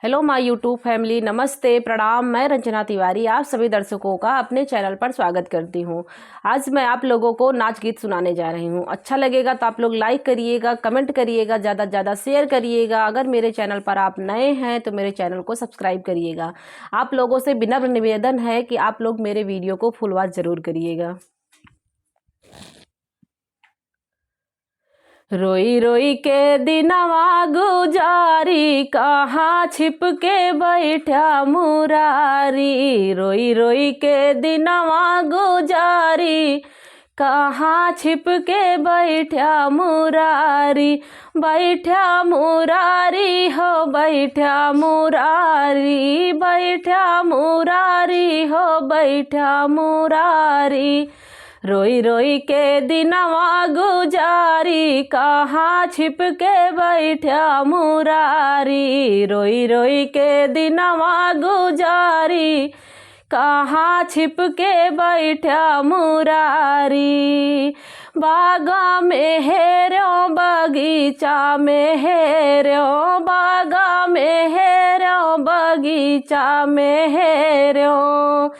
Hello my YouTube family, नमस्ते, प्रणाम। मैं रंजना तिवारी आप सभी दर्शकों का अपने चैनल पर स्वागत करती हूं। आज मैं आप लोगों को नाच गीत सुनाने जा रही हूं। अच्छा लगेगा तो आप लोग लाइक करिएगा, कमेंट करिएगा, ज़्यादा से ज़्यादा शेयर करिएगा। अगर मेरे चैनल पर आप नए हैं तो मेरे चैनल को सब्सक्राइब करिएगा। आप लोगों से विनम्र निवेदन है कि आप लोग मेरे वीडियो को फुल वॉच ज़रूर करिएगा। रोई रोई के दिनवा गुजारी, कहाँ छिप के बैठा मुरारी। रोई रोई के दिनवा गुजारी, कहाँ छिप के बैठा मुरारी। बैठा मुरारी हो बैठा मुरारी, बैठा मुरारी हो बैठा मुरारी। रोई रोई के दिनवा गुजारी, कहाँ छिप के बैठा मुरारी। रोई रोई के दिनवा गुजारी, कहाँ छिप के बैठा मुरारी। बागा में हेरो बगीचा में हेरो, बागा में हेरो बगीचा में हेरो।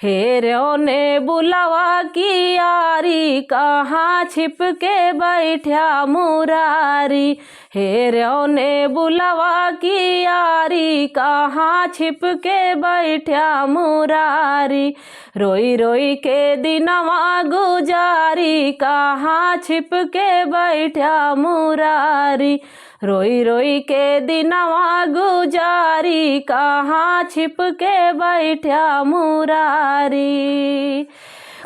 हेरो ने बुलावा की यारी, कहाँ छिप के बैठा मुरारी। हेरो ने बुलावा की यारी, कहाँ छिप के बैठा मुरारी। रोई रोई के दिनवा गुजारी, कहाँ छिप के बैठा मुरारी। रोई रोई के दिनवा गुजारी, कहाँ छिप के बैठा मुरारी।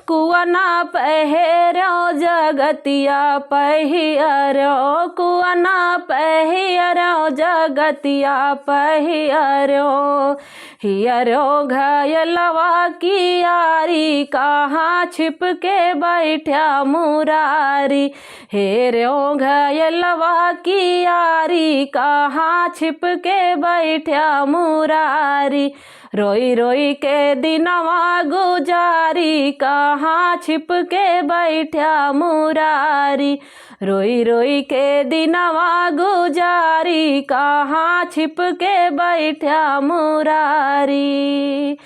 कुआना पहेरो जगतिया पहिरो, कुआना पहेरो जगतिया पहिरो। हियरो घयलवा की यारी, कहाँ छिप के बैठा मुरारी। हेरो घयलवा की यारी, कहाँ छिप के बैठा मुरारी। रोई रोई के दिनवा गुजारी, कहाँ छिप के बैठा मुरारी। रोई रोई के दिनवा गुजारी, कहाँ छिप के बैठा मुरारी।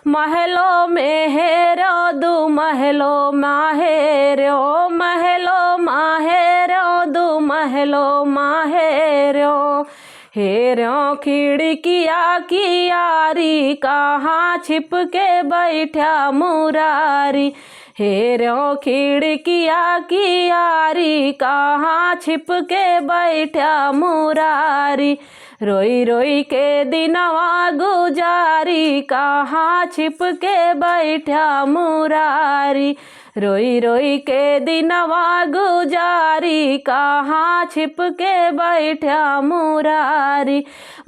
महलों में हेरो दू महलों माहेरो, महलों माहेरो दू महलों माहेरो। हेरो खिड़किया की यारी, कहाँ छिप के बैठा मुरारी। हेरो खिड़किया की यारी, कहाँ छिप के बैठा मुरारी। रोई रोई के दिनवा गुजारी, कहाँ छिप के बैठा मुरारी। रोई रोई के दिनवा गुजारी, कहाँ छिप के बैठा मुरारी।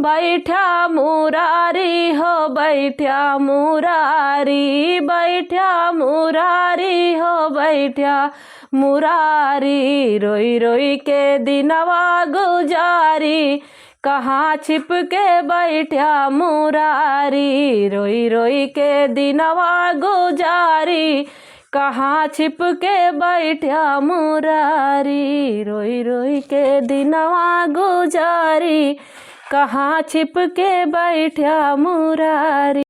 बैठा मुरारी हो बैठा मुरारी, बैठा मुरारी हो बैठा मुरारी। रोई रोई के दिनवा गुजारी, कहाँ छिप के बैठा मुरारी। रोई रोई के दिनवा गुजारी, कहाँ छिप के बैठा मुरारी। रोई रोई के दिनवा गुजारी, कहाँ छिप के बैठा मुरारी।